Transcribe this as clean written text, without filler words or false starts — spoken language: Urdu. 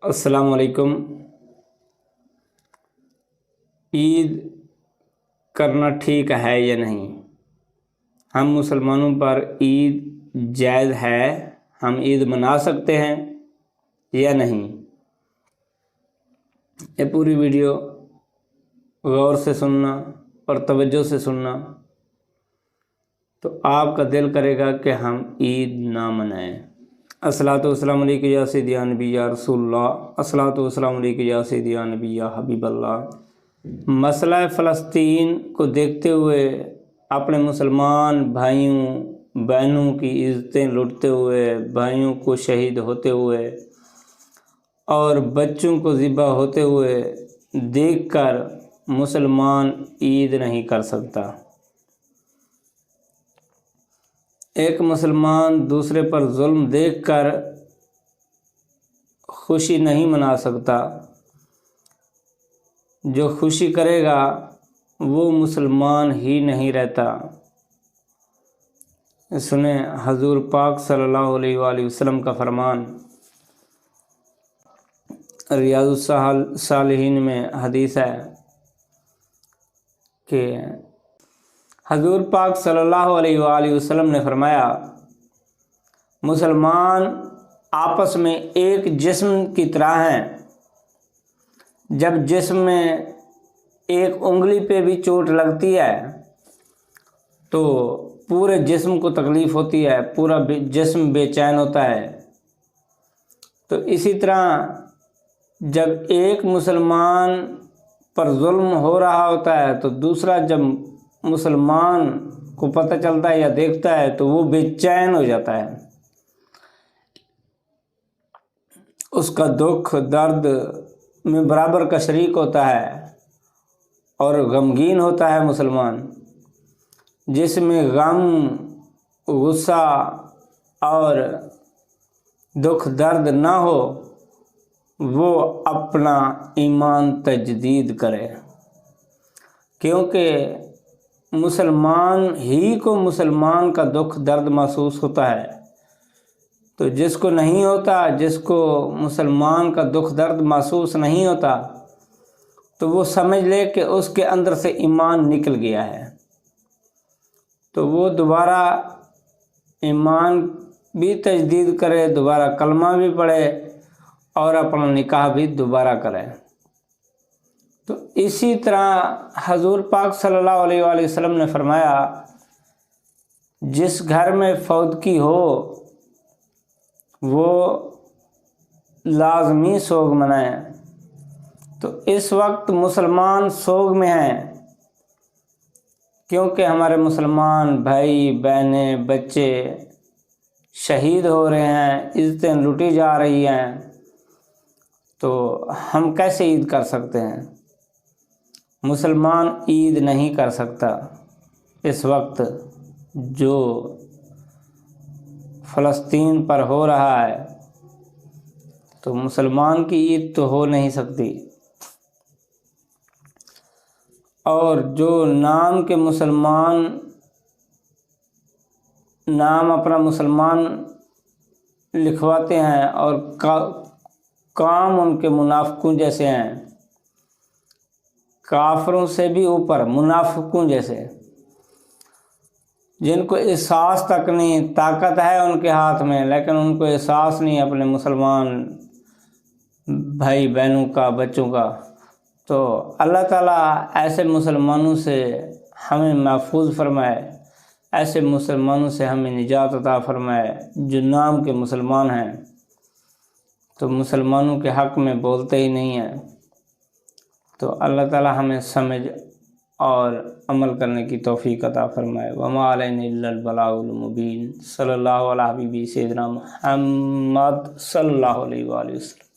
السلام علیکم۔ عید کرنا ٹھیک ہے یا نہیں؟ ہم مسلمانوں پر عید جائز ہے؟ ہم عید منا سکتے ہیں یا نہیں؟ یہ پوری ویڈیو غور سے سننا اور توجہ سے سننا تو آپ کا دل کرے گا کہ ہم عید نہ منائیں۔ الصلاۃ والسلام علیک یا سیدی یا نبی یا رسول اللہ، الصلاۃ والسلام علیک یا سیدی یا نبی یا حبیب اللہ۔ مسئلہ فلسطین کو دیکھتے ہوئے اپنے مسلمان بھائیوں بہنوں کی عزتیں لوٹتے ہوئے، بھائیوں کو شہید ہوتے ہوئے اور بچوں کو ذبح ہوتے ہوئے دیکھ کر مسلمان عید نہیں کر سکتا۔ ایک مسلمان دوسرے پر ظلم دیکھ کر خوشی نہیں منا سکتا۔ جو خوشی کرے گا وہ مسلمان ہی نہیں رہتا۔ سنیں حضور پاک صلی اللہ علیہ وآلہ وسلم کا فرمان، ریاض الصالحین میں حدیث ہے کہ حضور پاک صلی اللہ علیہ وآلہ وسلم نے فرمایا، مسلمان آپس میں ایک جسم کی طرح ہیں۔ جب جسم میں ایک انگلی پہ بھی چوٹ لگتی ہے تو پورے جسم کو تکلیف ہوتی ہے، پورا جسم بے چین ہوتا ہے۔ تو اسی طرح جب ایک مسلمان پر ظلم ہو رہا ہوتا ہے تو دوسرا جب مسلمان کو پتہ چلتا ہے یا دیکھتا ہے تو وہ بے چین ہو جاتا ہے۔ اس کا دکھ درد میں برابر کا شریک ہوتا ہے اور غمگین ہوتا ہے مسلمان۔ جس میں غم، غصہ اور دکھ درد نہ ہو وہ اپنا ایمان تجدید کرے، کیونکہ مسلمان ہی کو مسلمان کا دکھ درد محسوس ہوتا ہے۔ تو جس کو نہیں ہوتا، جس کو مسلمان کا دکھ درد محسوس نہیں ہوتا تو وہ سمجھ لے کہ اس کے اندر سے ایمان نکل گیا ہے، تو وہ دوبارہ ایمان بھی تجدید کرے، دوبارہ کلمہ بھی پڑھے اور اپنا نکاح بھی دوبارہ کرے۔ تو اسی طرح حضور پاک صلی اللہ علیہ وآلہ وسلم نے فرمایا، جس گھر میں فوتگی ہو وہ لازمی سوگ منائیں۔ تو اس وقت مسلمان سوگ میں ہیں، کیونکہ ہمارے مسلمان بھائی بہنیں بچے شہید ہو رہے ہیں، عزتیں لوٹی جا رہی ہیں۔ تو ہم کیسے عید کر سکتے ہیں؟ مسلمان عید نہیں کر سکتا اس وقت جو فلسطین پر ہو رہا ہے، تو مسلمان کی عید تو ہو نہیں سکتی۔ اور جو نام کے مسلمان، نام اپنا مسلمان لکھواتے ہیں اور کام ان کے منافقوں جیسے ہیں، کافروں سے بھی اوپر منافقوں جیسے، جن کو احساس تک نہیں، طاقت ہے ان کے ہاتھ میں لیکن ان کو احساس نہیں اپنے مسلمان بھائی بہنوں کا، بچوں کا۔ تو اللہ تعالیٰ ایسے مسلمانوں سے ہمیں محفوظ فرمائے، ایسے مسلمانوں سے ہمیں نجات عطا فرمائے جو نام کے مسلمان ہیں تو مسلمانوں کے حق میں بولتے ہی نہیں ہیں۔ تو اللہ تعالیٰ ہمیں سمجھ اور عمل کرنے کی توفیق عطا فرمائے۔ وما علینا الا البلاغ المبین۔ صلی اللہ علیہ حبیبی سیدنا محمد صلی اللہ علیہ وآلہ وسلم۔